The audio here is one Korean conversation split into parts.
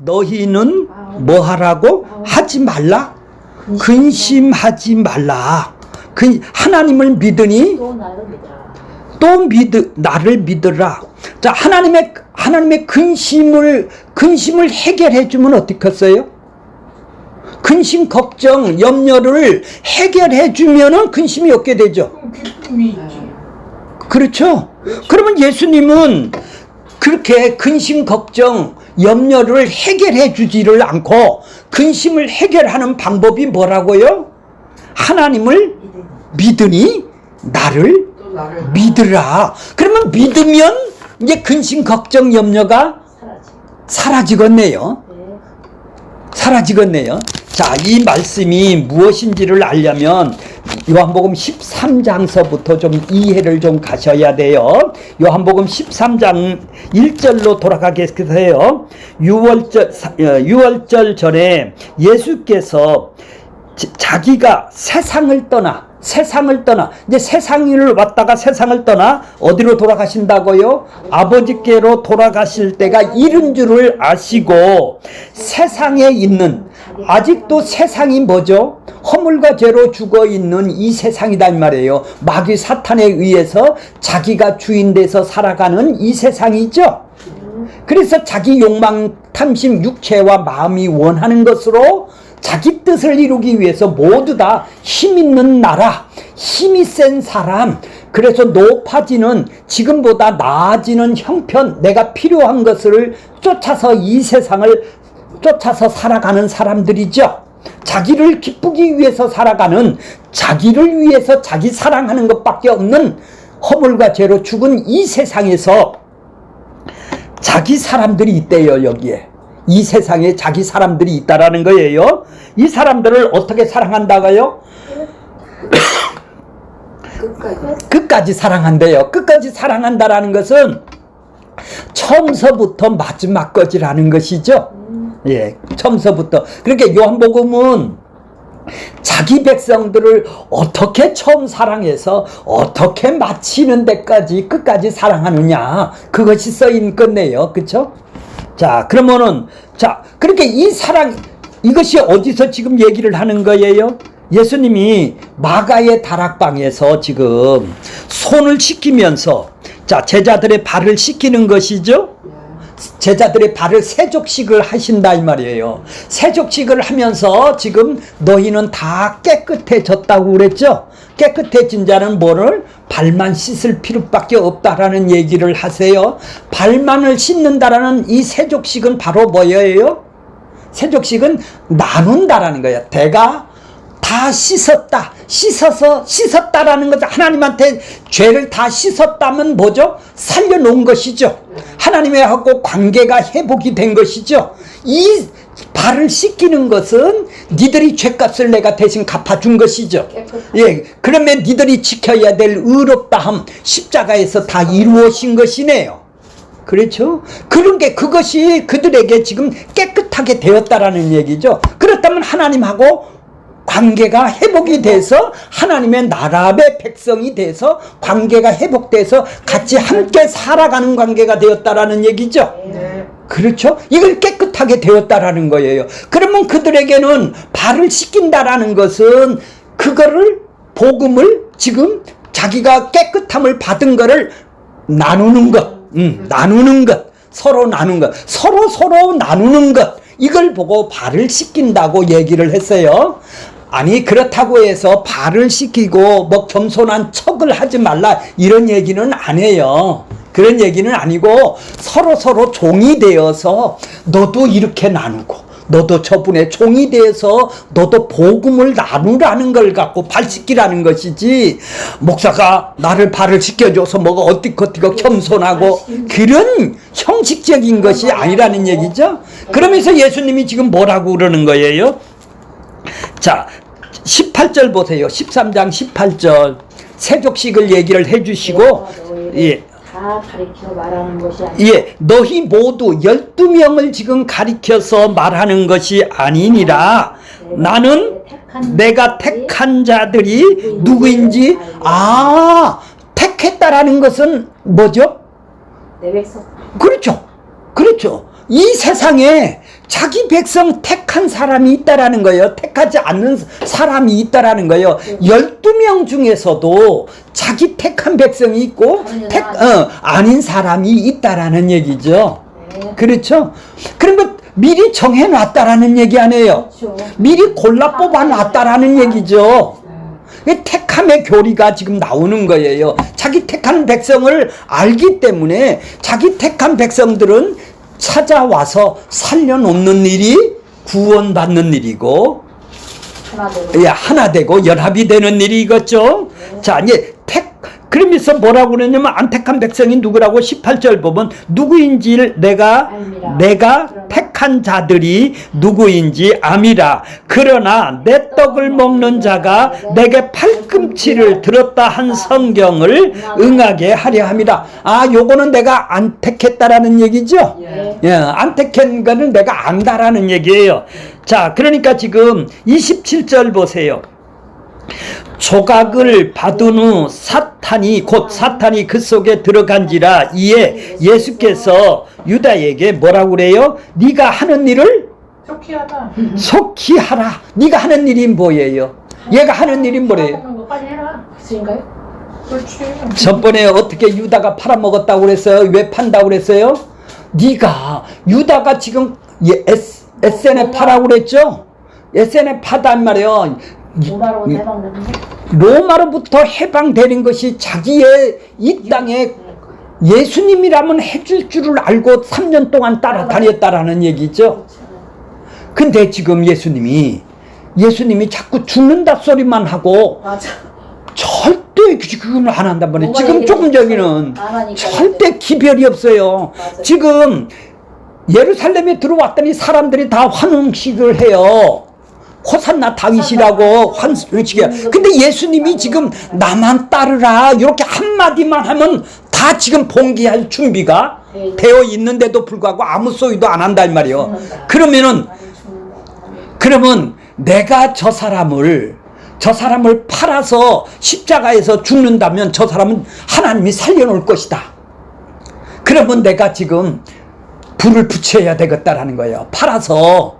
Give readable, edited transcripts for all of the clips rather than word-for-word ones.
너희는 뭐 하라고? 하지 말라? 근심하지 말라. 하나님을 믿으니 또 나를 믿으라. 자, 하나님의 근심을 해결해 주면 어떻겠어요? 근심, 걱정, 염려를 해결해 주면은 근심이 없게 되죠. 그렇죠? 그러면 예수님은 그렇게 근심, 걱정, 염려를 해결해 주지를 않고 근심을 해결하는 방법이 뭐라고요? 하나님을 믿으니 나를 믿으라. 그러면 믿으면 이제 근심, 걱정, 염려가 사라지겠네요. 사라지겠네요. 자, 이 말씀이 무엇인지를 알려면 요한복음 13장서부터 좀 이해를 좀 가셔야 돼요. 요한복음 13장 1절로 돌아가겠어요. 6월절 전에 예수께서 자기가 세상을 떠나 이제 세상을 왔다가 세상을 떠나 어디로 돌아가신다고요? 아버지께로 돌아가실 때가 이른 줄을 아시고 세상에 있는, 아직도 세상이 뭐죠? 허물과 죄로 죽어있는 이 세상이다 이 말이에요. 마귀 사탄에 의해서 자기가 주인 돼서 살아가는 이 세상이죠. 그래서 자기 욕망, 탐심, 육체와 마음이 원하는 것으로 자기 뜻을 이루기 위해서 모두 다 힘 있는 나라, 힘이 센 사람, 그래서 높아지는, 지금보다 나아지는 형편, 내가 필요한 것을 쫓아서 이 세상을 쫓아서 살아가는 사람들이죠. 자기를 기쁘기 위해서 살아가는, 자기를 위해서 자기 사랑하는 것밖에 없는 허물과 죄로 죽은 이 세상에서 자기 사람들이 있대요. 여기에 이 세상에 자기 사람들이 있다라는 거예요. 이 사람들을 어떻게 사랑한다고요? 끝까지 사랑한대요. 끝까지 사랑한다라는 것은 처음서부터 마지막까지라는 것이죠. 예, 처음서부터. 그러니까 요한복음은 자기 백성들을 어떻게 처음 사랑해서 어떻게 마치는 데까지 끝까지 사랑하느냐, 그것이 써인 건데요. 그렇죠? 자, 그러면은, 자, 그렇게 이 사랑, 이것이 어디서 지금 얘기를 하는 거예요? 예수님이 마가의 다락방에서 지금 손을 씻기면서, 자, 제자들의 발을 씻기는 것이죠? 제자들의 발을 세족식을 하신다 이 말이에요. 세족식을 하면서 지금 너희는 다 깨끗해졌다고 그랬죠? 깨끗해진 자는 뭐를? 발만 씻을 필요밖에 없다라는 얘기를 하세요. 발만을 씻는다라는 이 세족식은 바로 뭐예요? 세족식은 나눈다라는 거예요. 내가 다 씻었다. 씻었다라는 거죠. 하나님한테 죄를 다 씻었다면 뭐죠? 살려놓은 것이죠. 하나님하고 관계가 회복이 된 것이죠. 이 발을 씻기는 것은 니들이 죄값을 내가 대신 갚아준 것이죠. 예, 그러면 니들이 지켜야 될 의롭다함 십자가에서 다 이루어진 것이네요. 그렇죠? 그런 게, 그것이 그들에게 지금 깨끗하게 되었다라는 얘기죠. 그렇다면 하나님하고 관계가 회복이 돼서 하나님의 나라의 백성이 돼서 관계가 회복돼서 같이 함께 살아가는 관계가 되었다라는 얘기죠. 그렇죠? 이걸 깨끗하게 되었다라는 거예요. 그러면 그들에게는 발을 씻긴다라는 것은 그거를, 복음을 지금 자기가 깨끗함을 받은 거를 나누는 것, 나누는 것, 서로 나누는 것, 서로 나누는 것, 이걸 보고 발을 씻긴다고 얘기를 했어요. 아니, 그렇다고 해서 발을 씻기고 뭐 겸손한 척을 하지 말라 이런 얘기는 안 해요. 그런 얘기는 아니고 서로 종이 되어서 너도 이렇게 나누고 너도 저분의 종이 되어서 너도 복음을 나누라는 걸 갖고 발 씻기라는 것이지, 목사가 나를 발을 씻겨줘서 뭐가 어떻고 겸손하고 그런 형식적인 것이 아니라는 얘기죠. 그러면서 예수님이 지금 뭐라고 그러는 거예요? 자, 18절 보세요. 13장 18절 세족식을 얘기를 해주시고, 예, 다 가리켜 말하는 것이 아니라, 예, 너희 모두 12명을 지금 가리켜서 말하는 것이 아니니라. 나는 내가 택한 자들이 누구인지, 택했다라는 것은 뭐죠? 내 백성. 그렇죠. 이 세상에 자기 백성 택한 사람이 있다라는 거예요. 택하지 않는 사람이 있다라는 거예요. 12명 중에서도 자기 택한 백성이 있고 아닌 사람이 있다라는 얘기죠. 네. 그렇죠? 그러면 미리 정해놨다라는 얘기 아니에요. 그렇죠. 미리 골라 뽑아놨다라는 얘기죠. 택함의 교리가 지금 나오는 거예요. 자기 택한 백성을 알기 때문에 자기 택한 백성들은 찾아와서 살려놓는 일이 구원받는 일이고, 하나 되고. 예, 하나 되고 연합이 되는 일이겠죠. 자, 이제 그러면서 뭐라고 그러냐면 안 택한 백성이 누구라고 18절 보면 누구인지 내가 택한 자들이 누구인지 암이라. 그러나 내 떡을 먹는 자가 내게 팔꿈치를 들었다 한 성경을 응하게 하려 함이라. 아, 요거는 내가 안 택했다라는 얘기죠. 예, 안 택한 거는 내가 안다라는 얘기예요. 자, 그러니까 지금 27절 보세요. 조각을 받은 후 사탄이 그 속에 들어간지라. 이에 예수께서 유다에게 뭐라고 그래요? 네가 하는 일을 속히 하라. 네가 하는 일이 뭐예요? 얘가 하는 일이 뭐예요? 먹는 거 빨리 해라. 그인가요? 그렇지. 전번에 어떻게 유다가 팔아먹었다고 그랬어요? 왜 판다고 그랬어요? 네가 유다가 지금 SN에 파라고 그랬죠? SN에 파단 말이에요. 로마로 해방되는 거? 로마로부터 해방되는 것이 자기의 이 땅에 예수님이라면 해줄 줄을 알고 3년 동안 따라다녔다라는 얘기죠. 근데 지금 예수님이 자꾸 죽는다 소리만 하고 맞아. 절대 그건 안 한단 말이에요. 지금 조금 전에는 절대 이제. 기별이 없어요. 맞아요. 지금 예루살렘에 들어왔더니 사람들이 다 환흥식을 해요. 호산나 다윗이라고 환식이야. 근데 예수님이 지금 나만 따르라 이렇게 한마디만 하면 다 지금 봉기할 준비가 되어 있는데도 불구하고 아무 소리도 안 한다 이 말이에요. 그러면 내가 저 사람을 팔아서 십자가에서 죽는다면 저 사람은 하나님이 살려놓을 것이다. 그러면 내가 지금 불을 붙여야 되겠다라는 거예요. 팔아서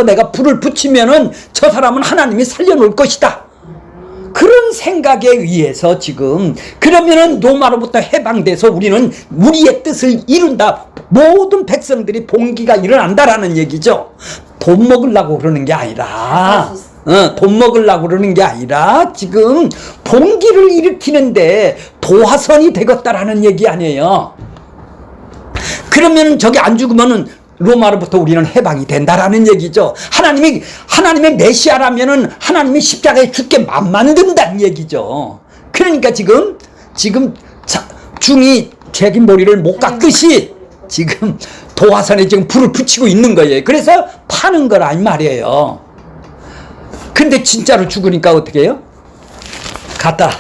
내가 불을 붙이면은 저 사람은 하나님이 살려놓을 것이다. 그런 생각에 의해서 지금 그러면은 로마로부터 해방돼서 우리는 우리의 뜻을 이룬다. 모든 백성들이 봉기가 일어난다라는 얘기죠. 돈 먹으려고 그러는 게 아니라 돈 먹으려고 그러는 게 아니라 지금 봉기를 일으키는데 도화선이 되겠다라는 얘기 아니에요. 그러면 저기 안 죽으면은 로마로부터 우리는 해방이 된다라는 얘기죠. 하나님의 메시아라면은 하나님이 십자가에 죽게 만든다는 얘기죠. 그러니까 지금 중이 자기 머리를 못 깎듯이 지금 도화선에 지금 불을 붙이고 있는 거예요. 그래서 파는 거라 이 말이에요. 근데 진짜로 죽으니까 어떻게 해요? 갖다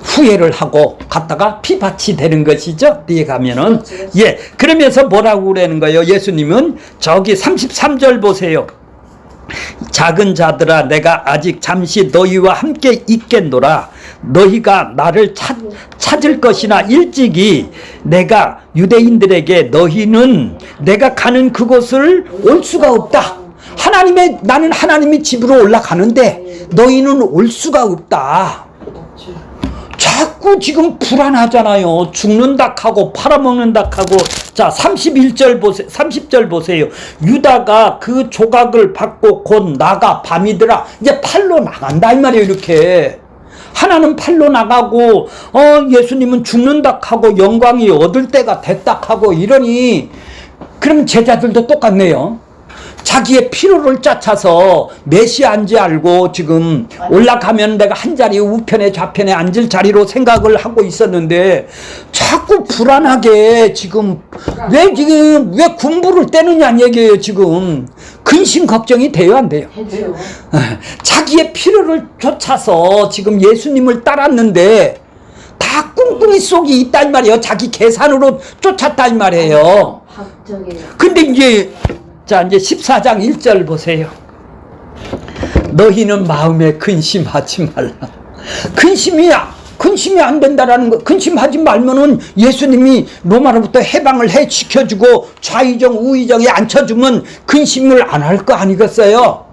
후회를 하고 갔다가 피밭이 되는 것이죠. 뒤에 가면은. 예. 그러면서 뭐라고 그러는 거예요? 예수님은 저기 33절 보세요. 작은 자들아 내가 아직 잠시 너희와 함께 있겠노라. 너희가 나를 찾을 것이나 일찍이 내가 유대인들에게 너희는 내가 가는 그곳을 올 수가 없다. 나는 하나님의 집으로 올라가는데 너희는 올 수가 없다. 자꾸 지금 불안하잖아요. 죽는다 하고 팔아먹는다 하고. 자, 30절 보세요. 유다가 그 조각을 받고 곧 나가 밤이더라. 이제 팔로 나간다 이 말이에요. 이렇게 하나는 팔로 나가고 예수님은 죽는다 하고 영광이 얻을 때가 됐다 하고 이러니 그럼 제자들도 똑같네요. 자기의 필요를 쫓아서 메시아인지 알고 지금 올라가면 내가 한 자리 우편에 좌편에 앉을 자리로 생각을 하고 있었는데 자꾸 불안하게 왜 군부를 떼느냐는 얘기예요. 지금 근심 걱정이 돼요 안 돼요? 자기의 필요를 쫓아서 지금 예수님을 따랐는데 다 꿍꿍이 속이 있다 이 말이에요. 자기 계산으로 쫓았다 이 말이에요. 근데 이제 14장 1절 보세요. 너희는 마음에 근심하지 말라. 근심이 안 된다라는 거. 근심하지 말면은 예수님이 로마로부터 해방을 해 지켜주고 좌의정 우의정에 앉혀주면 근심을 안 할 거 아니겠어요?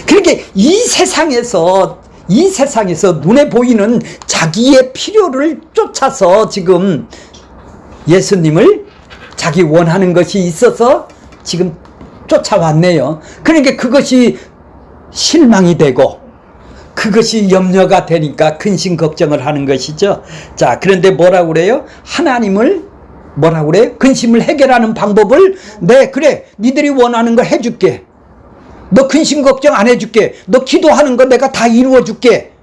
그렇게 이 세상에서 눈에 보이는 자기의 필요를 쫓아서 지금 예수님을 자기 원하는 것이 있어서 지금 쫓아왔네요. 그러니까 그것이 실망이 되고 그것이 염려가 되니까 근심 걱정을 하는 것이죠. 자, 그런데 뭐라고 그래요? 하나님을 뭐라고 그래요? 근심을 해결하는 방법을 네, 그래. 니들이 원하는 거 해줄게. 너 근심 걱정 안 해줄게. 너 기도하는 거 내가 다 이루어줄게.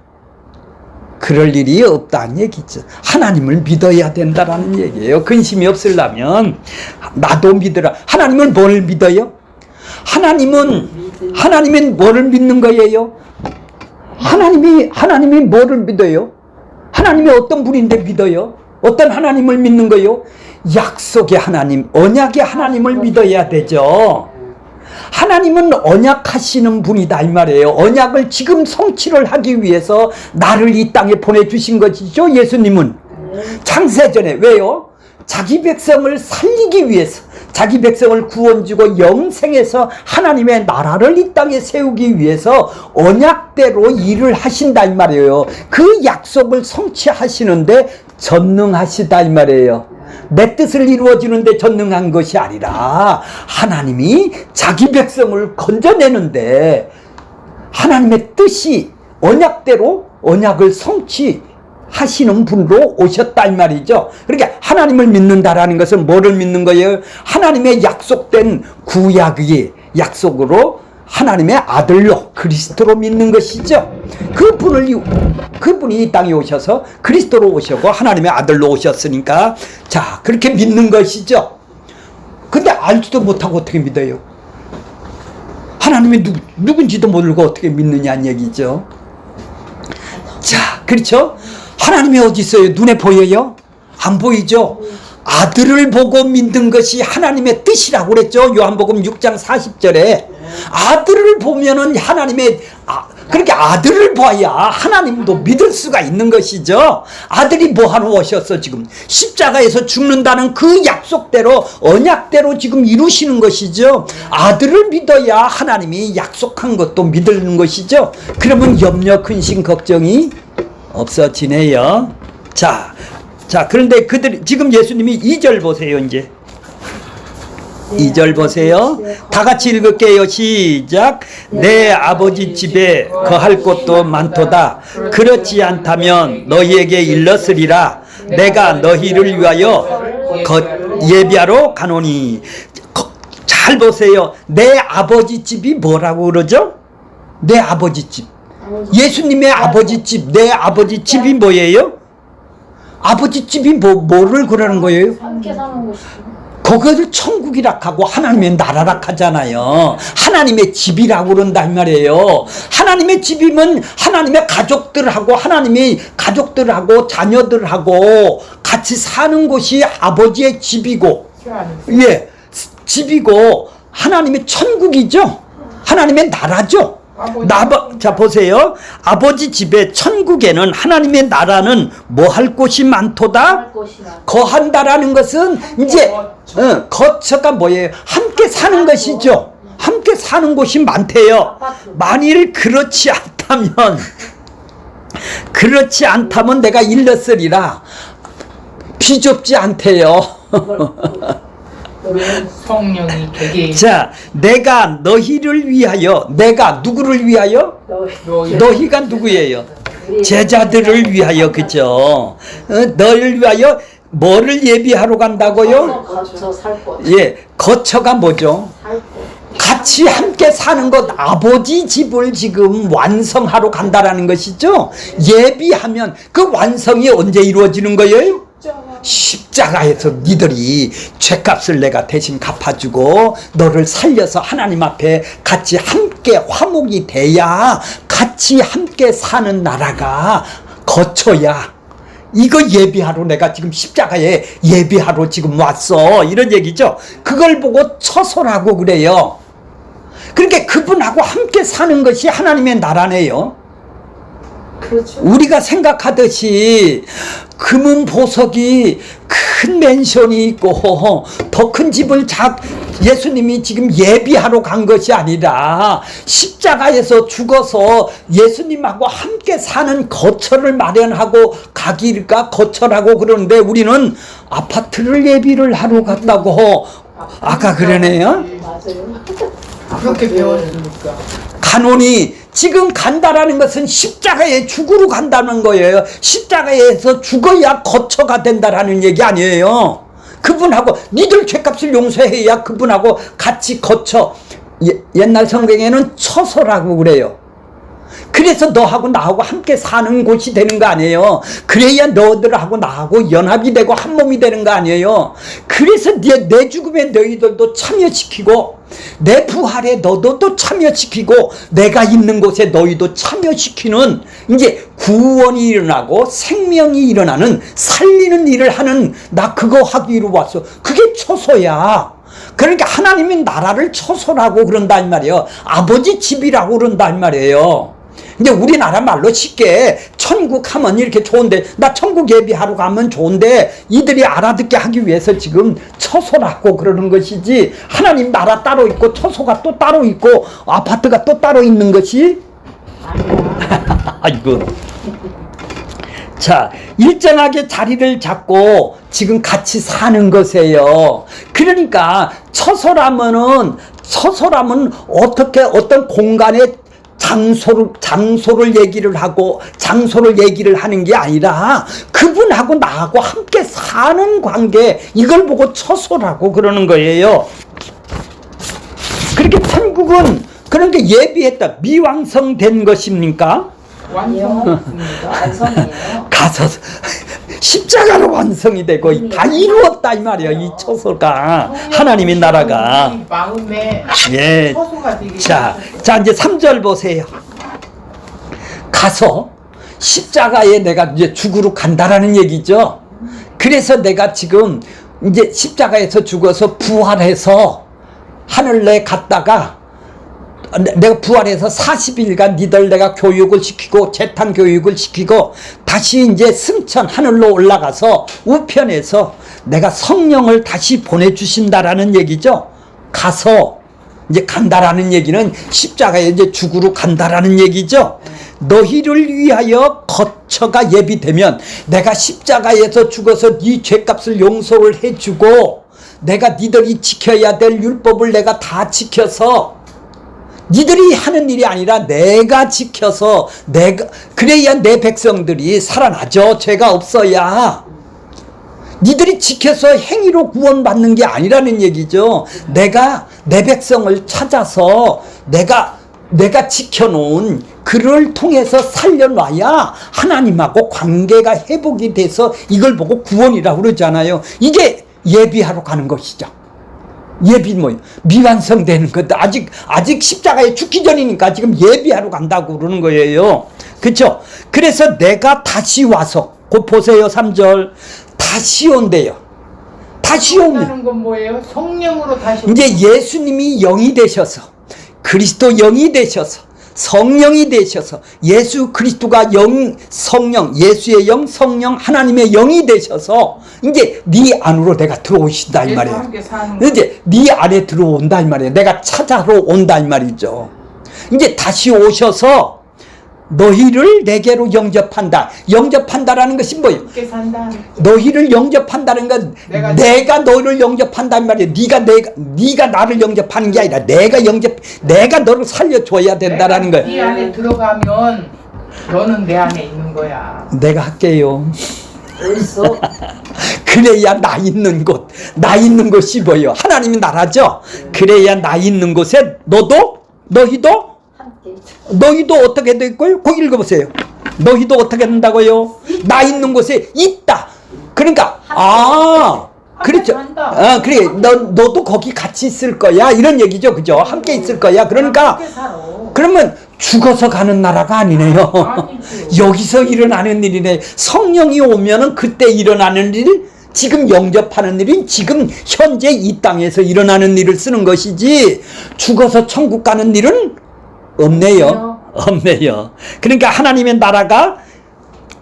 그럴 일이 없다는 얘기죠. 하나님을 믿어야 된다라는 얘기예요. 근심이 없으려면 나도 믿으라. 하나님을 뭘 믿어요? 하나님은 뭐를 믿는 거예요? 하나님이 뭐를 믿어요? 하나님이 어떤 분인데 믿어요? 어떤 하나님을 믿는 거요? 약속의 하나님, 언약의 하나님을 믿어야 되죠. 하나님은 언약하시는 분이다 이 말이에요. 언약을 지금 성취를 하기 위해서 나를 이 땅에 보내주신 것이죠. 예수님은 창세전에. 왜요? 자기 백성을 살리기 위해서, 자기 백성을 구원주고 영생해서 하나님의 나라를 이 땅에 세우기 위해서 언약대로 일을 하신다 이 말이에요. 그 약속을 성취하시는데 전능하시다 이 말이에요. 내 뜻을 이루어지는데 전능한 것이 아니라 하나님이 자기 백성을 건져내는데 하나님의 뜻이 언약대로 언약을 성취하시는 분으로 오셨다 이 말이죠. 그러니까 하나님을 믿는다라는 것은 뭐를 믿는 거예요? 하나님의 약속된 구약의 약속으로 하나님의 아들로 그리스도로 믿는 것이죠. 그분이 이 땅에 오셔서 그리스도로 오셨고 하나님의 아들로 오셨으니까 자, 그렇게 믿는 것이죠. 근데 알지도 못하고 어떻게 믿어요? 하나님이 누군지도 모르고 어떻게 믿느냐는 얘기죠. 자, 그렇죠? 하나님이 어디 있어요? 눈에 보여요? 안 보이죠? 아들을 보고 믿는 것이 하나님의 뜻이라고 그랬죠. 요한복음 6장 40절에 아들을 보면은 하나님의 그렇게 아들을 봐야 하나님도 믿을 수가 있는 것이죠. 아들이 뭐하러 오셨어? 지금 십자가에서 죽는다는 그 약속대로 언약대로 지금 이루시는 것이죠. 아들을 믿어야 하나님이 약속한 것도 믿는 것이죠. 그러면 염려 근심 걱정이 없어지네요. 자, 그런데 지금 예수님이 2절 보세요. 이제 2절 보세요. 다 같이 읽을게요. 시작. 내 아버지 집에 거할 곳도 많도다. 그렇지 않다면 너희에게 일렀으리라. 내가 너희를 위하여 예비하러 가노니. 잘 보세요. 내 아버지 집이 뭐라고 그러죠? 내 아버지 집. 예수님의 아버지 집, 내 아버지 집이 뭐예요? 아버지 집이 뭐를 그러는 거예요? 함께 사는 곳이죠. 그것을 천국이라 하고 하나님의 나라라 하잖아요. 하나님의 집이라고 그런다 이 말이에요. 하나님의 집이면 하나님의 가족들하고 하나님의 가족들하고 자녀들하고 같이 사는 곳이 아버지의 집이고, 예, 집이고 하나님의 천국이죠. 하나님의 나라죠. 자, 보세요. 아버지 집에 천국에는 하나님의 나라는 뭐 할 곳이 많도다? 거한다라는 것은 이제 거처가 뭐예요? 함께 사는 것이죠. 함께 사는 곳이 많대요. 만일 그렇지 않다면 내가 일렀으리라. 비좁지 않대요. 성령이 되게. 자, 내가 너희를 위하여, 내가 누구를 위하여? 너희가 누구예요? 제자들을 위하여, 그죠? 너희를 위하여 뭐를 예비하러 간다고요? 거쳐 살 곳. 예, 거처가 뭐죠? 살 곳. 같이 함께 사는 것, 아버지 집을 지금 완성하러 간다라는 것이죠. 예비하면 그 완성이 언제 이루어지는 거예요? 십자가에서 니들이 죄값을 내가 대신 갚아주고 너를 살려서 하나님 앞에 같이 함께 화목이 돼야 같이 함께 사는 나라가 거쳐야. 이거 예비하러 내가 지금 십자가에 예비하러 지금 왔어, 이런 얘기죠. 그걸 보고 처소라고 그래요. 그러니까 그분하고 함께 사는 것이 하나님의 나라네요. 그렇죠. 우리가 생각하듯이 금은 보석이 큰 맨션이 있고 더 큰 집을 예수님이 지금 예비하러 간 것이 아니라 십자가에서 죽어서 예수님하고 함께 사는 거처를 마련하고 가기가 거처라고 그러는데 우리는 아파트를 예비를 하러 갔다고 아까 그러네요. 맞아요. 그렇게 배웠으니까. 간혼이 지금 간다라는 것은 십자가에 죽으러 간다는 거예요. 십자가에서 죽어야 거처가 된다라는 얘기 아니에요. 그분하고 니들 죄값을 용서해야 그분하고 같이 거처. 옛날 성경에는 처소라고 그래요. 그래서 너하고 나하고 함께 사는 곳이 되는 거 아니에요. 그래야 너들하고 나하고 연합이 되고 한 몸이 되는 거 아니에요. 그래서 내 죽음에 너희들도 참여시키고 내 부활에 너도 또 참여시키고 내가 있는 곳에 너희도 참여시키는 이제 구원이 일어나고 생명이 일어나는 살리는 일을 하는 나 그거 하기로 왔어. 그게 처소야. 그러니까 하나님이 나라를 처소라고 그런다 이 말이에요. 아버지 집이라고 그런다 이 말이에요. 근데 우리나라 말로 쉽게 천국 하면 이렇게 좋은데 나 천국 예비하러 가면 좋은데 이들이 알아듣게 하기 위해서 지금 처소라고 그러는 것이지 하나님 나라 따로 있고 처소가 또 따로 있고 아파트가 또 따로 있는 것이 아니야. 아이고. 자, 일정하게 자리를 잡고 지금 같이 사는 것이에요. 그러니까 처소라면 어떻게 어떤 공간에 장소를 얘기를 하고 장소를 얘기를 하는 게 아니라 그분하고 나하고 함께 사는 관계 이걸 보고 처소라고 그러는 거예요. 그렇게 천국은 그런 게 예비했다. 미완성된 것입니까? 완성했습니다. 완성이에요. 가서 십자가로 완성이 되고 다 이루었다 이 말이야. 이 처소가 하나님의 나라가 우리 마음에 예. 처소가 되게. 자 이제 3절 보세요. 가서 십자가에 내가 이제 죽으러 간다라는 얘기죠. 그래서 내가 지금 이제 십자가에서 죽어서 부활해서 하늘에 갔다가 내가 부활해서 40일간 니들 내가 교육을 시키고 재탄 교육을 시키고 다시 이제 승천 하늘로 올라가서 우편에서 내가 성령을 다시 보내주신다라는 얘기죠. 가서 이제 간다라는 얘기는 십자가에 이제 죽으러 간다라는 얘기죠. 너희를 위하여 거처가 예비되면 내가 십자가에서 죽어서 네 죄값을 용서를 해주고 내가 니들이 지켜야 될 율법을 내가 다 지켜서 니들이 하는 일이 아니라 내가 지켜서 그래야 내 백성들이 살아나죠. 죄가 없어야. 니들이 지켜서 행위로 구원받는 게 아니라는 얘기죠. 내가 내 백성을 찾아서 내가 지켜놓은 그를 통해서 살려놔야 하나님하고 관계가 회복이 돼서 이걸 보고 구원이라고 그러잖아요. 이게 예비하러 가는 것이죠. 예비 뭐예요? 미완성되는 것. 아직 십자가에 죽기 전이니까 지금 예비하러 간다고 그러는 거예요. 그렇죠? 그래서 내가 다시 와서 곧 보세요. 3절 다시 온대요. 다시 오면 온다는 건 뭐예요? 성령으로 다시 이제 예수님이 영이 되셔서 그리스도 영이 되셔서 성령이 되셔서 예수 그리스도가 영 성령 예수의 영 성령 하나님의 영이 되셔서 이제 네 안으로 내가 들어오신다 이 말이에요. 함께 사는 거. 이제 네 안에 들어온다 이 말이에요. 내가 찾아러 온다 이 말이죠. 이제 다시 오셔서 너희를 내게로 영접한다. 영접한다라는 것이 뭐예요? 함께 산다. 너희를 영접한다는 건 내가 너를 영접한단 말이에요. 네가 나를 영접하는 게 아니라 내가 너를 살려줘야 된다라는 거예요. 네 안에 들어가면 너는 내 안에 있는 거야. 내가 할게요. 어디서? 그래야 나 있는 곳이 뭐예요? 하나님이 나라죠. 그래야 나 있는 곳에 너희도 어떻게 됐고요? 거기 읽어보세요. 너희도 어떻게 된다고요? 나 있는 곳에 있다. 그러니까 그렇죠. 그래 너도 거기 같이 있을 거야 이런 얘기죠. 그죠? 함께 있을 거야. 그러니까 함께 살아. 그러면 죽어서 가는 나라가 아니네요. 아니지. 여기서 일어나는 일이네. 성령이 오면은 그때 일어나는 일, 지금 영접하는 일은 지금 현재 이 땅에서 일어나는 일을 쓰는 것이지 죽어서 천국 가는 일은 없네요. 없네요. 그러니까 하나님의 나라가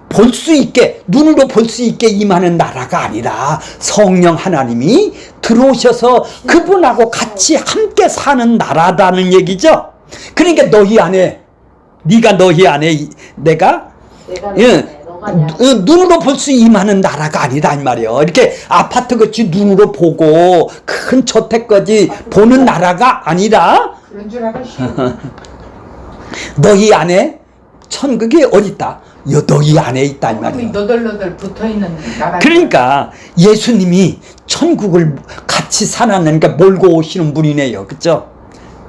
볼 수 있게, 눈으로 볼 수 있게 임하는 나라가 아니라 성령 하나님이 들어오셔서 그분하고 같이 함께 사는 나라다는 얘기죠. 그러니까 너희 안에, 네가 너희 안에, 내가 내가 예, 너가 내 안에 눈으로 볼 수 임하는 나라가 아니다 이 말이에요. 이렇게 아파트같이 눈으로 보고 큰 저택까지 보는 나라가 아니라 그런 줄 알았지. 너희 안에 천국이 어디 있다? 너희 안에 있다 이 사람이 말이에요. 너덜너덜 붙어있는 나라. 그러니까 예수님이 천국을 같이 살아내니까 몰고 오시는 분이네요. 그렇죠?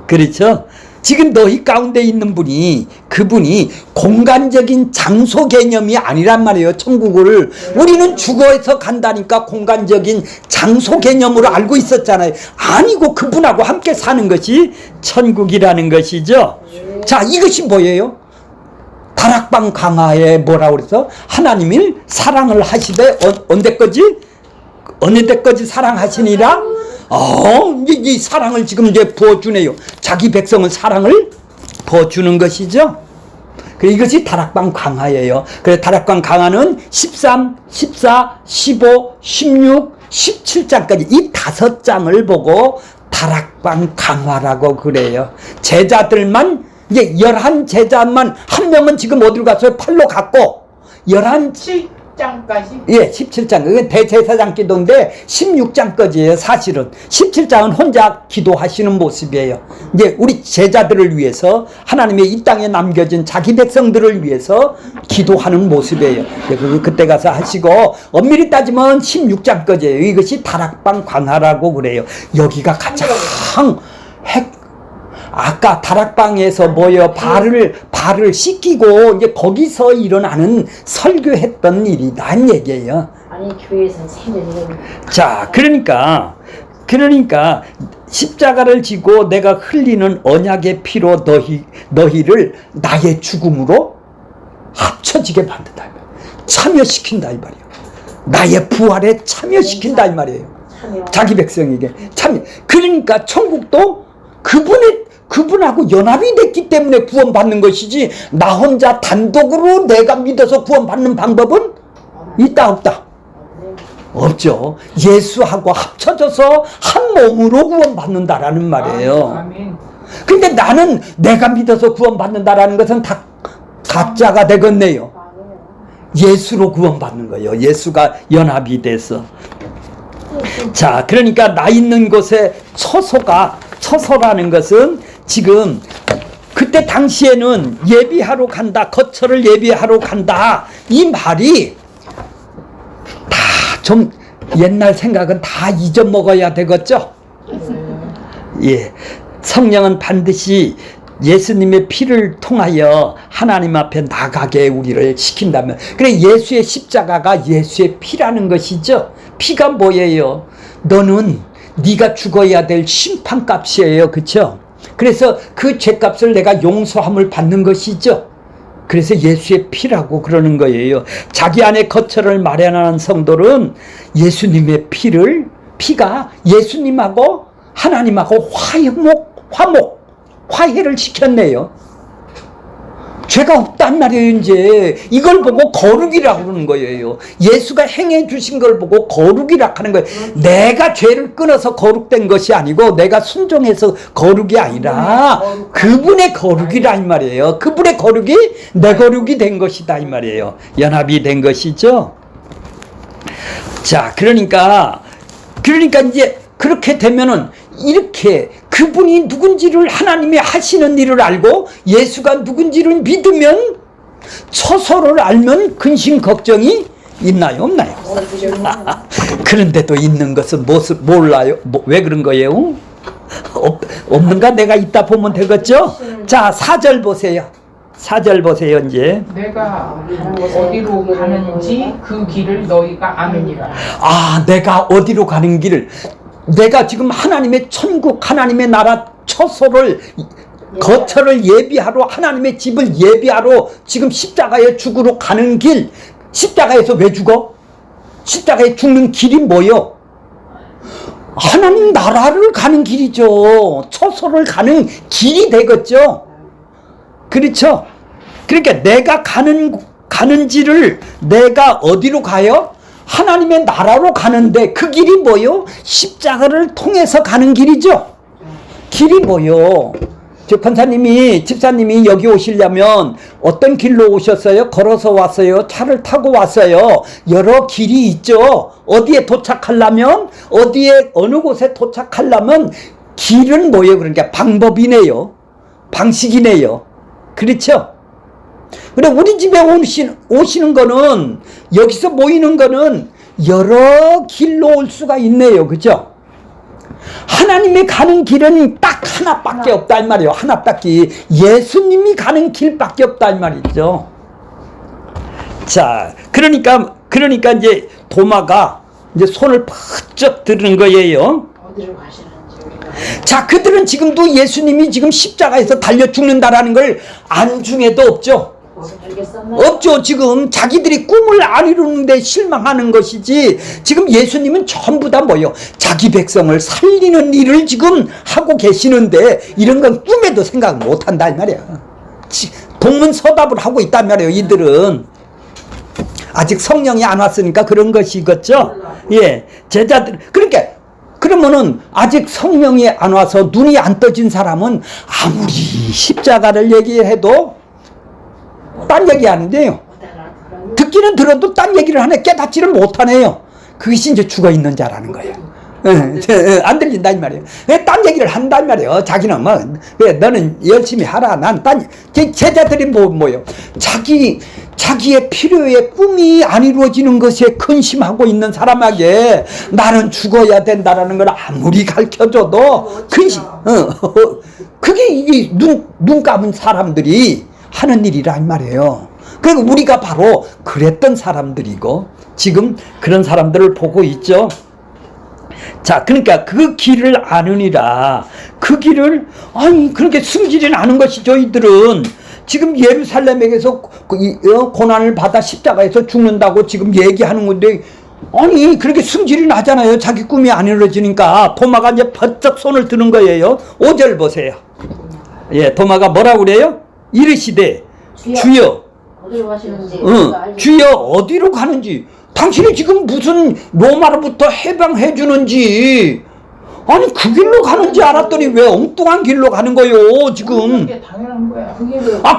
그렇죠? 지금 너희 가운데 있는 분이, 그분이 공간적인 장소 개념이 아니란 말이에요. 천국을 우리는 죽어서 간다니까 공간적인 장소 개념으로 알고 있었잖아요. 아니고 그분하고 함께 사는 것이 천국이라는 것이죠. 자, 이것이 뭐예요? 다락방 강화에 뭐라고 그래서 하나님이 사랑을 하시되 언제까지? 어느 때까지 사랑하시니라? 이 사랑을 지금 이제 부어주네요. 자기 백성은 사랑을 부어주는 것이죠. 이것이 다락방 강화예요. 그래서 다락방 강화는 13, 14, 15, 16, 17장까지 이 5장을 보고 다락방 강화라고 그래요. 제자들만 이제 11제자만 한 명은 지금 어디로 갔어요? 팔로 갔고 7장까지? 예, 17장. 그게 대제사장 기도인데 16장까지예요, 사실은. 17장은 혼자 기도하시는 모습이에요. 이제 우리 제자들을 위해서 하나님의 이 땅에 남겨진 자기 백성들을 위해서 기도하는 모습이에요. 그때 가서 하시고 엄밀히 따지면 16장까지예요. 이것이 다락방 강화라고 그래요. 여기가 가장 아까 다락방에서 모여 발을 씻기고 이제 거기서 일어나는 설교했던 일이란 얘기예요. 아니 교회에서는 세례를 자, 그러니까 십자가를 지고 내가 흘리는 언약의 피로 너희를 나의 죽음으로 합쳐지게 만든다 이 말이에요. 참여시킨다 이 말이에요. 나의 부활에 참여시킨다 이 말이에요. 참여. 자기 백성에게 참여. 그러니까 천국도 그분하고 연합이 됐기 때문에 구원받는 것이지, 나 혼자 단독으로 내가 믿어서 구원받는 방법은 있다 없다? 없죠. 예수하고 합쳐져서 한 몸으로 구원받는다라는 말이에요. 아멘. 근데 나는 내가 믿어서 구원받는다라는 것은 다 가짜가 되겠네요. 예수로 구원받는 거예요. 예수가 연합이 돼서. 자, 그러니까 나 있는 곳에 처소라는 것은 지금 그때 당시에는 예비하러 간다, 거처를 예비하러 간다, 이 말이 다 좀 옛날 생각은 다 잊어먹어야 되겠죠. 예, 성령은 반드시 예수님의 피를 통하여 하나님 앞에 나가게 우리를 시킨다면, 그래 예수의 십자가가 예수의 피라는 것이죠. 피가 뭐예요? 너는 네가 죽어야 될 심판값이에요. 그렇죠? 그래서 그 죄값을 내가 용서함을 받는 것이죠. 그래서 예수의 피라고 그러는 거예요. 자기 안에 거처를 마련하는 성도는 예수님의 피가 예수님하고 하나님하고 화해를 시켰네요. 죄가 없단 말이에요. 이제 이걸 보고 거룩이라고 그러는 거예요. 예수가 행해 주신 걸 보고 거룩이라고 하는 거예요. 내가 죄를 끊어서 거룩된 것이 아니고 내가 순종해서 거룩이 아니라 그분의 거룩이라 이 말이에요. 그분의 거룩이 내 거룩이 된 것이다 이 말이에요. 연합이 된 것이죠. 자, 그러니까 이제 그렇게 되면은 이렇게 그분이 누군지를 하나님이 하시는 일을 알고 예수가 누군지를 믿으면 처소를 알면 근심 걱정이 있나요 없나요? 그런데도 있는 것은 몰라요. 왜 그런 거예요? 없는가? 내가 이따 보면 되겠죠? 자, 4절 보세요. 4절 보세요. 이제 내가 어디로 가는지 그 길을 너희가 아느니라. 내가 어디로 가는 길을, 내가 지금 하나님의 천국, 하나님의 나라 처소를, 거처를 예비하러, 하나님의 집을 예비하러 지금 십자가에 죽으러 가는 길. 십자가에서 왜 죽어? 십자가에 죽는 길이 뭐요? 하나님 나라를 가는 길이죠. 처소를 가는 길이 되겠죠. 그렇죠? 그러니까 내가 가는지를 내가 어디로 가요? 하나님의 나라로 가는데 그 길이 뭐요? 십자가를 통해서 가는 길이죠. 길이 뭐요? 저 권사님이 집사님이 여기 오시려면 어떤 길로 오셨어요? 걸어서 왔어요? 차를 타고 왔어요? 여러 길이 있죠. 어디에 도착하려면 어디에 어느 곳에 도착하려면 길은 뭐예요? 그러니까 방법이네요. 방식이네요. 그렇죠? 그래 우리 집에 오시는 거는 여기서 모이는 거는 여러 길로 올 수가 있네요. 그죠? 하나님이 가는 길은 딱 하나밖에 없다 이 말이에요. 하나밖에. 예수님이 가는 길밖에 없다 이 말이죠. 자, 그러니까 이제 도마가 이제 손을 퍼쩍 드는 거예요. 어디로 가시는지 우리가 자, 그들은 지금도 예수님이 지금 십자가에서 달려 죽는다라는 걸 안중에도 없죠. 없죠. 지금 자기들이 꿈을 안 이루는데 실망하는 것이지 지금 예수님은 전부 다 뭐요? 자기 백성을 살리는 일을 지금 하고 계시는데 이런 건 꿈에도 생각 못 한다 이 말이야. 동문서답을 하고 있단 말이에요. 이들은 아직 성령이 안 왔으니까 그런 것이겠죠. 예, 제자들 그러니까 그러면은 아직 성령이 안 와서 눈이 안 떠진 사람은 아무리 십자가를 얘기해도 딴 얘기 하는데요. 듣기는 들어도 딴 얘기를 하네. 깨닫지를 못하네요. 그것이 이제 죽어 있는 자라는 거예요. 안 들린다 이 말이에요. 딴 얘기를 한단 말이에요. 자기는 뭐 너는 열심히 하라. 난 딴 제자들이 뭐요? 자기의 필요의 꿈이 안 이루어지는 것에 근심하고 있는 사람에게 나는 죽어야 된다라는 걸 아무리 가르쳐줘도 근심. 그게 이게 눈 감은 사람들이 하는 일이라 이 말이에요. 그리고 우리가 바로 그랬던 사람들이고 지금 그런 사람들을 보고 있죠. 자, 그러니까 그 길을 아느니라. 그 길을 그렇게 숨기진 않은 것이죠. 이들은 지금 예루살렘에게서 고난을 받아 십자가에서 죽는다고 지금 얘기하는 건데 그렇게 승질이 나잖아요. 자기 꿈이 안 이루어지니까. 도마가 이제 번쩍 손을 드는 거예요. 5절 보세요. 예, 도마가 뭐라고 그래요? 이르시되 주여 어디로 가시는지 주여 어디로 가는지 당신이 지금 무슨 로마로부터 해방해 주는지 그 길로 가는지 알았더니 왜 엉뚱한 길로 가는 거요 지금. 그게 당연한 거야.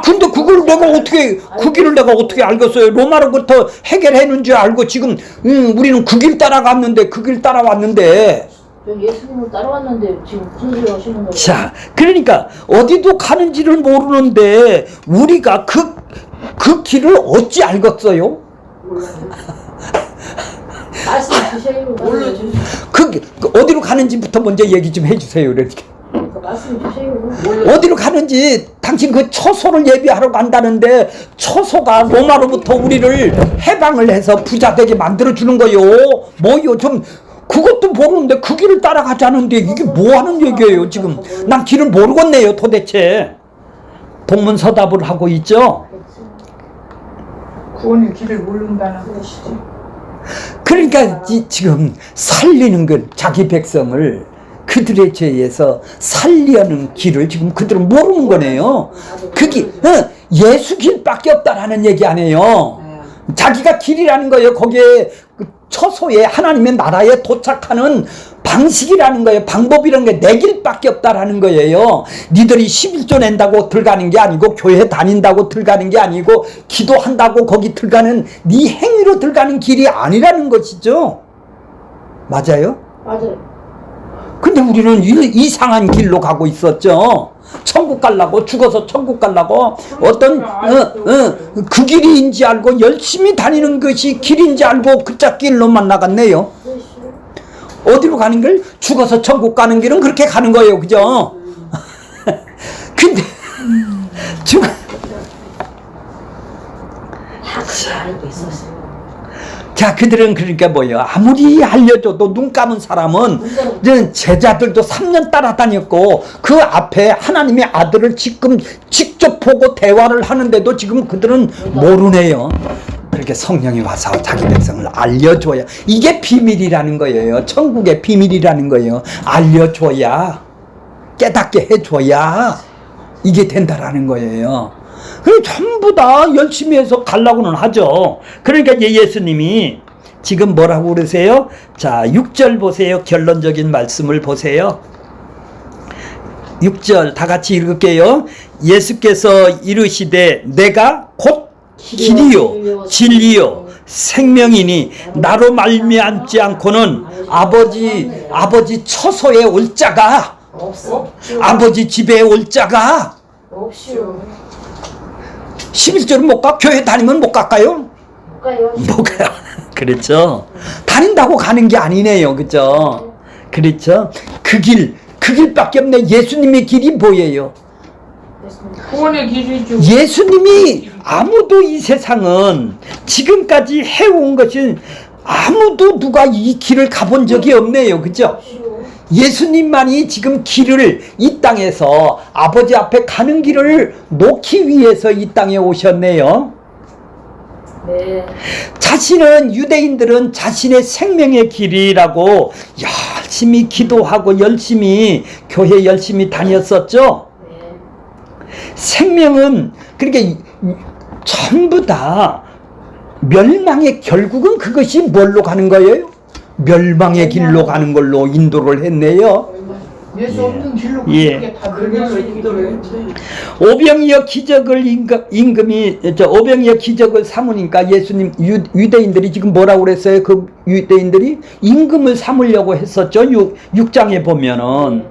근데 그걸 내가 어떻게 그 길을 내가 어떻게 알겠어요? 로마로부터 해결해 줄 알고 지금 우리는 그 길 따라갔는데 그 길 따라왔는데 예수님을 따라왔는데 지금 무슨 소리 하시는 거예요? 자, 그러니까 어디도 가는지를 모르는데 우리가 그 길을 어찌 알겠어요? 말씀 주세요. 어디로 가는지부터 먼저 얘기 좀 해주세요. 이렇게. 말씀 주세요. 어디로 가는지 당신 그 처소를 예비하러 간다는데 처소가 로마로부터 우리를 해방을 해서 부자 되게 만들어 주는 거요. 뭐요? 좀 그것도 모르는데 그 길을 따라가자는데 이게 뭐 하는 얘기예요 지금. 난 길을 모르겠네요 도대체. 동문서답을 하고 있죠. 구원의 길을 모른다는 것이지. 그러니까 지금 살리는 건 자기 백성을 그들의 죄에서 살려는 길을 지금 그들은 모르는 거네요. 그게 예수 길밖에 없다라는 얘기 아니에요. 자기가 길이라는 거예요. 거기에 처소에 하나님의 나라에 도착하는 방식이라는 거예요. 방법이라는 게 내 길밖에 없다라는 거예요. 니들이 11조 낸다고 들어가는 게 아니고 교회 다닌다고 들어가는 게 아니고 기도한다고 거기 들어가는 네 행위로 들어가는 길이 아니라는 것이죠. 맞아요? 맞아요. 근데 우리는 이상한 길로 가고 있었죠. 천국 가려고 죽어서 천국 가려고 어떤 그 길인지 알고 열심히 다니는 것이 길인지 알고 그짝 길로만 나갔네요. 어디로 가는 길? 죽어서 천국 가는 길은 그렇게 가는 거예요. 그죠? 근데 알고 있었어요. 자, 그들은 그러니까 뭐예요? 아무리 알려줘도 눈 감은 사람은 제자들도 3년 따라다녔고 그 앞에 하나님의 아들을 지금 직접 보고 대화를 하는데도 지금 그들은 모르네요. 그렇게 성령이 와서 자기 백성을 알려줘야 이게 비밀이라는 거예요. 천국의 비밀이라는 거예요. 알려줘야 깨닫게 해줘야 이게 된다라는 거예요. 그 전부 다 열심히 해서 가려고는 하죠. 그러니까 이제 예수님이 지금 뭐라고 그러세요? 자, 6절 보세요. 결론적인 말씀을 보세요. 6절 다 같이 읽을게요. 예수께서 이르시되 내가 곧 길이요 진리요 생명이니 나로 말미암지 않고는 아버지 처소에 올 자가 없어. 아버지 집에 올 자가 없슈. 11절은 못 가? 교회 다니면 못 갈까요? 못 가요. 못 가요. 그렇죠. 다닌다고 가는 게 아니네요. 그죠? 그렇죠. 그 길밖에 없네. 예수님의 길이 뭐예요? 구원의 길이죠. 예수님이 아무도 이 세상은 지금까지 해온 것은 아무도 누가 이 길을 가본 적이 없네요. 그죠? 예수님만이 지금 길을 이 땅에서 아버지 앞에 가는 길을 놓기 위해서 이 땅에 오셨네요. 네. 유대인들은 자신의 생명의 길이라고 열심히 기도하고 열심히 교회 열심히 다녔었죠. 네. 생명은 그러니까 전부 다 멸망의 결국은 그것이 뭘로 가는 거예요? 멸망의 길로 가는 걸로 인도를 했네요. 예수 없는 길로 예. 그렇게 다 그걸로 인도를 했지. 오병이어 기적을 오병이어 기적을 삼으니까 예수님 유대인들이 지금 뭐라고 그랬어요? 그 유대인들이 임금을 삼으려고 했었죠. 6장에 보면은.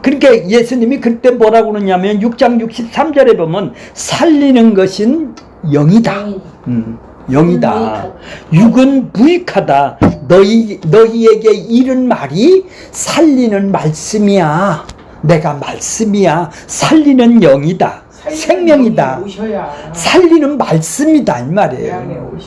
그러니까 예수님이 그때 뭐라고 그러냐면 6장 63절에 보면 살리는 것은 영이다. 영이다. 육은 무익하다. 너희에게 이른 말이 살리는 말씀이야. 내가 말씀이야. 살리는 영이다. 생명이다. 살리는 말씀이다 이 말이에요.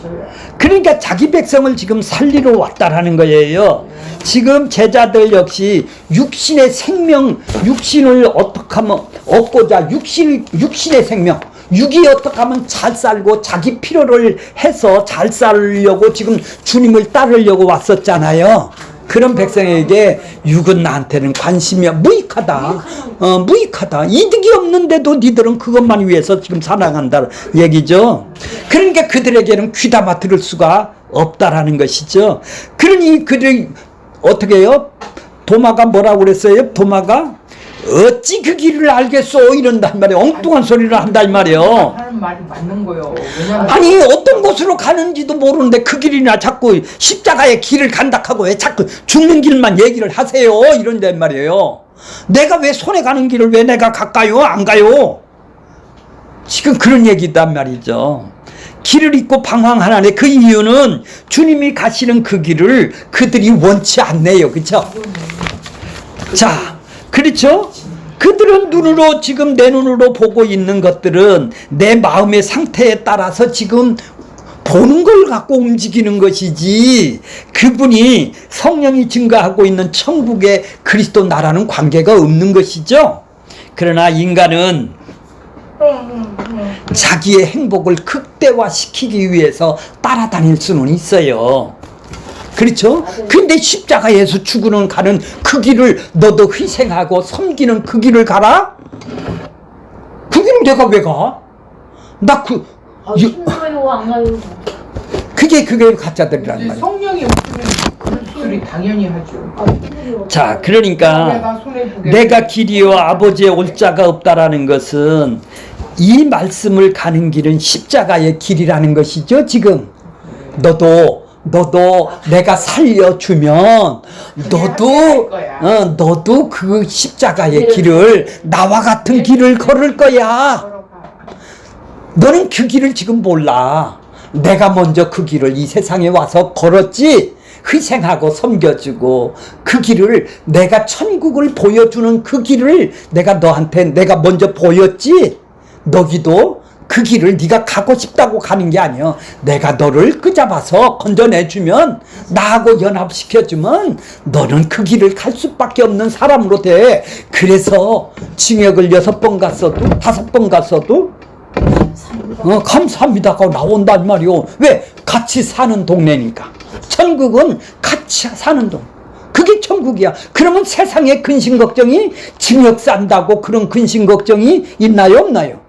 그러니까 자기 백성을 지금 살리러 왔다라는 거예요. 지금 제자들 역시 육신의 생명, 육신을 어떻게 하면 얻고자 육신의 생명, 육이 어떻게 하면 잘 살고 자기 필요를 해서 잘 살려고 지금 주님을 따르려고 왔었잖아요. 그런 백성에게 육은 나한테는 관심이 무익하다. 무익하다. 이득이 없는데도 니들은 그것만 위해서 지금 살아간다는 얘기죠. 그러니까 그들에게는 귀담아 들을 수가 없다라는 것이죠. 그러니 그들이 어떻게 해요? 도마가 뭐라고 그랬어요? 도마가 어찌 그 길을 알겠소 이런단 말이에요. 엉뚱한 소리를 한단 말이에요. 하는 말이 맞는 거예요. 왜냐면 아니 어떤 곳으로 가는지도 모르는데 그 길이나 자꾸 십자가의 길을 간다하고 왜 자꾸 죽는 길만 얘기를 하세요 이런단 말이에요. 내가 왜 손에 가는 길을 왜 내가 갈까요? 안 가요? 지금 그런 얘기단 말이죠. 길을 잃고 방황하나네. 그 이유는 주님이 가시는 그 길을 그들이 원치 않네요. 그렇죠? 자, 그렇죠? 그들은 눈으로 지금 내 눈으로 보고 있는 것들은 내 마음의 상태에 따라서 지금 보는 걸 갖고 움직이는 것이지 그분이 성령이 증가하고 있는 천국의 그리스도 나라는 관계가 없는 것이죠. 그러나 인간은 자기의 행복을 극대화시키기 위해서 따라다닐 수는 있어요. 그렇죠? 근데 십자가에서 죽는 가는 그 길을 너도 희생하고 섬기는 그 길을 가라? 그 길을 내가 왜 가? 힘들어요 안 가요. 그게 가짜들이란 말이야. 성령이 없으면 그런 소리 당연히 하죠. 자, 그러니까 내가 길이요 아버지의 올 자가 없다라는 것은 이 말씀을 가는 길은 십자가의 길이라는 것이죠. 지금 너도 내가 살려주면 너도 그 십자가의 길을 나와 같은 길을 걸을 거야. 너는 그 길을 지금 몰라. 내가 먼저 그 길을 이 세상에 와서 걸었지. 희생하고 섬겨주고 그 길을 내가 천국을 보여주는 그 길을 내가 너한테 내가 먼저 보였지. 너기도 그 길을 네가 가고 싶다고 가는 게 아니야. 내가 너를 끄잡아서 건져내주면 나하고 연합시켜주면 너는 그 길을 갈 수밖에 없는 사람으로 돼. 그래서 징역을 6번 갔어도 5번 갔어도 감사합니다 하고 나온단 말이오. 왜? 같이 사는 동네니까. 천국은 같이 사는 동네. 그게 천국이야. 그러면 세상에 근심 걱정이 징역 산다고 그런 근심 걱정이 있나요 없나요?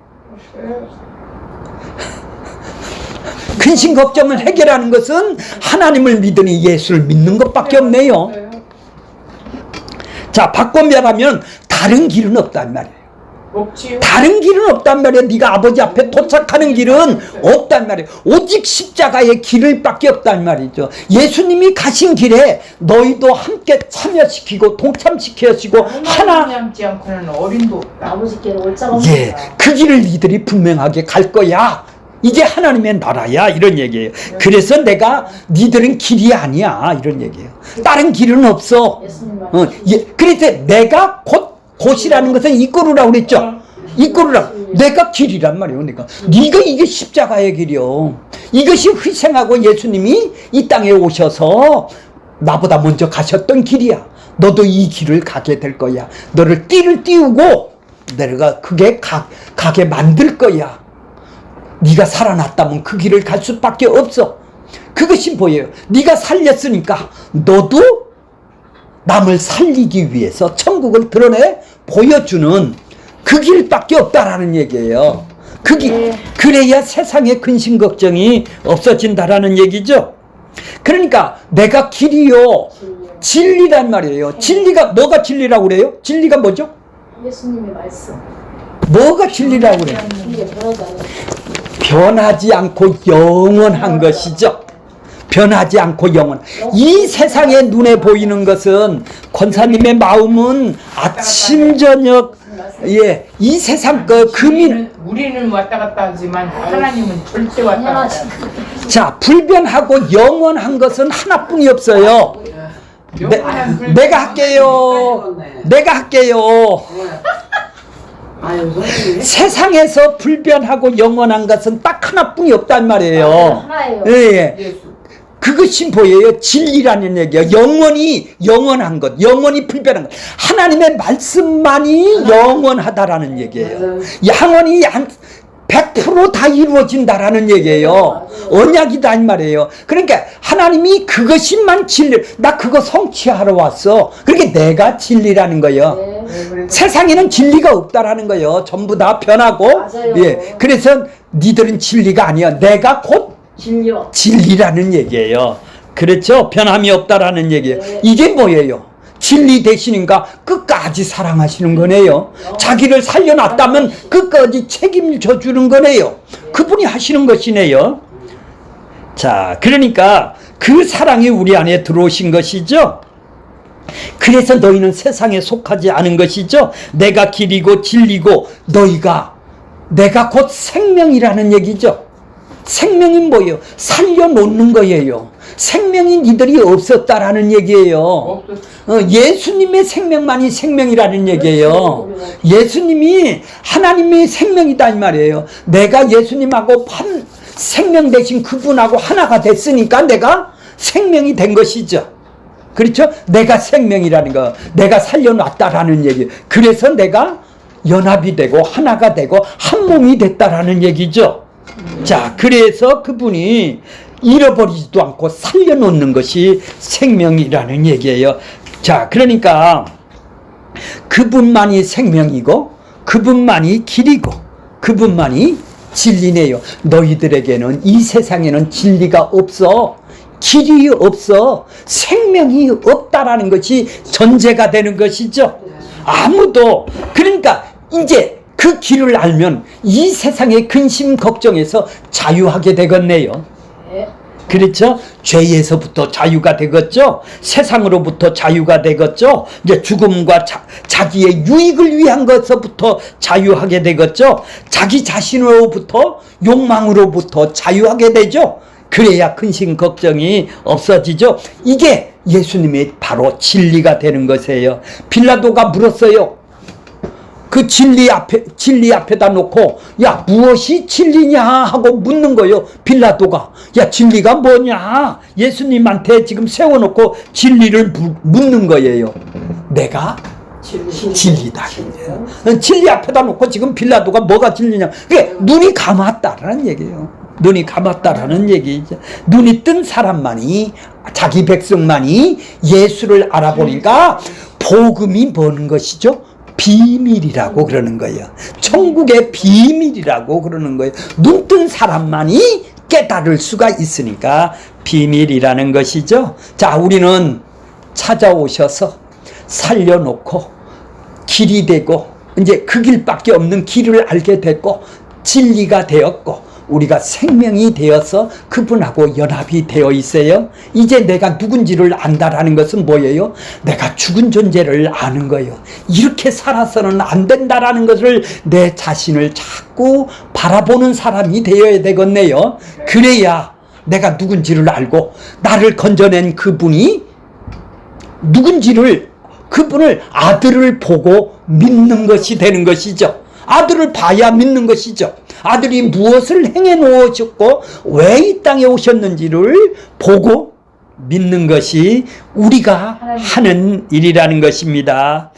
근심 걱정을 해결하는 것은 하나님을 믿으니 예수를 믿는 것밖에 없네요. 자, 바꿔말하면 다른 길은 없단 말이에요. 없지요. 다른 길은 없단 말이에요. 네가 아버지 앞에 도착하는 길은 없단 말이에요. 오직 십자가의 길을 밖에 없단 말이죠. 예수님이 가신 길에 너희도 함께 참여시키고 동참시켜시고 하나, 남지 않고는 어림도 없다. 아버지께로 올 자가 없다. 예, 그 길을 니들이 분명하게 갈 거야. 이게 하나님의 나라야, 이런 얘기예요. 그래서 내가 니들은 길이 아니야, 이런 얘기예요. 다른 길은 없어. 예수님 말. 예, 그래서 내가 곧이라는 것은 이끌으라고 그랬죠. 이끌으라. 내가 길이란 말이에요. 네가 이게 십자가의 길이요. 이것이 희생하고 예수님이 이 땅에 오셔서 나보다 먼저 가셨던 길이야. 너도 이 길을 가게 될 거야. 너를 띠를 띄우고 내가 그게 가게 만들 거야. 네가 살아났다면 그 길을 갈 수밖에 없어. 그것이 보여요. 네가 살렸으니까 너도 남을 살리기 위해서 천국을 드러내 보여주는 그 길밖에 없다라는 얘기예요. 그 길, 그래야 세상의 근심 걱정이 없어진다라는 얘기죠. 그러니까 내가 길이요, 진리란 말이에요. 진리가 뭐가 진리라고 그래요? 진리가 뭐죠? 예수님의 말씀. 뭐가 진리라고 그래요? 이게 변하지 않아요. 변하지 않고 영원한 것이죠. 변하지 않고 영원. 이 세상의 눈에 보이는 것은 권사님의 마음은 아침 저녁, 예, 이 세상 거 금이, 우리는 왔다 갔다 하지만 하나님은 절대 왔다 갔다 하지 않아요. 자, 불변하고 영원한 것은 하나뿐이 없어요. 내가 할게요. 내가 할게요. 세상에서 불변하고 영원한 것은 딱 하나뿐이 없단 말이에요. 하나예요. 예, 예. 예수. 그것이 보여요. 진리라는 얘기예요. 영원히 영원한 것, 영원히 불변한 것. 하나님의 말씀만이 영원하다라는 얘기예요. 영원히 100% 다 이루어진다라는 얘기예요. 언약이다 이 말이에요. 그러니까 하나님이 그것이만 진리. 나 그거 성취하러 왔어. 그러니까 내가 진리라는 거예요. 네. 세상에는 진리가 없다라는 거예요. 전부 다 변하고. 맞아요. 예. 그래서 니들은 진리가 아니야. 내가 곧 진리요. 진리라는 얘기예요. 그렇죠? 변함이 없다라는 얘기예요. 네. 이게 뭐예요? 진리 대신인가 끝까지 사랑하시는 거네요. 자기를 살려놨다면 끝까지 책임져 주는 거네요. 그분이 하시는 것이네요. 자, 그러니까 그 사랑이 우리 안에 들어오신 것이죠. 그래서 너희는 세상에 속하지 않은 것이죠. 내가 길이고 진리고 내가 곧 생명이라는 얘기죠. 생명이 뭐예요? 살려놓는 거예요. 생명이 니들이 없었다라는 얘기예요. 예수님의 생명만이 생명이라는 얘기예요. 예수님이 하나님의 생명이다 이 말이에요. 내가 예수님하고 생명 대신 그분하고 하나가 됐으니까 내가 생명이 된 것이죠. 그렇죠? 내가 생명이라는 거, 내가 살려놨다라는 얘기. 그래서 내가 연합이 되고 하나가 되고 한 몸이 됐다라는 얘기죠. 자, 그래서 그분이 잃어버리지도 않고 살려놓는 것이 생명이라는 얘기예요. 자, 그러니까 그분만이 생명이고 그분만이 길이고 그분만이 진리네요. 너희들에게는 이 세상에는 진리가 없어. 길이 없어. 생명이 없다라는 것이 전제가 되는 것이죠. 아무도. 그러니까 이제 그 길을 알면 이 세상의 근심 걱정에서 자유하게 되겠네요. 네. 그렇죠? 죄에서부터 자유가 되겠죠? 세상으로부터 자유가 되겠죠? 이제 죽음과 자기의 유익을 위한 것서부터 자유하게 되겠죠? 자기 자신으로부터 욕망으로부터 자유하게 되죠? 그래야 근심 걱정이 없어지죠? 이게 예수님의 바로 진리가 되는 것이에요. 빌라도가 물었어요. 그 진리 앞에다 놓고, 야, 무엇이 진리냐? 하고 묻는 거예요. 빌라도가. 야, 진리가 뭐냐? 예수님한테 지금 세워놓고 진리를 묻는 거예요. 내가 진리다. 진리 앞에다 놓고 지금 빌라도가 뭐가 진리냐? 그게 눈이 감았다라는 얘기예요. 눈이 감았다라는 얘기죠. 눈이 뜬 사람만이, 자기 백성만이 예수를 알아보니까 복음이 뭐는 것이죠? 비밀이라고 그러는 거예요. 천국의 비밀이라고 그러는 거예요. 눈뜬 사람만이 깨달을 수가 있으니까 비밀이라는 것이죠. 자, 우리는 찾아오셔서 살려놓고 길이 되고 이제 그 길밖에 없는 길을 알게 됐고 진리가 되었고 우리가 생명이 되어서 그분하고 연합이 되어 있어요. 이제 내가 누군지를 안다라는 것은 뭐예요? 내가 죽은 존재를 아는 거예요. 이렇게 살아서는 안 된다라는 것을 내 자신을 자꾸 바라보는 사람이 되어야 되겠네요. 그래야 내가 누군지를 알고 나를 건져낸 그분이 누군지를 그분을 아들을 보고 믿는 것이 되는 것이죠. 아들을 봐야 믿는 것이죠. 아들이 무엇을 행해 놓으셨고 왜 이 땅에 오셨는지를 보고 믿는 것이 우리가 하는 일이라는 것입니다.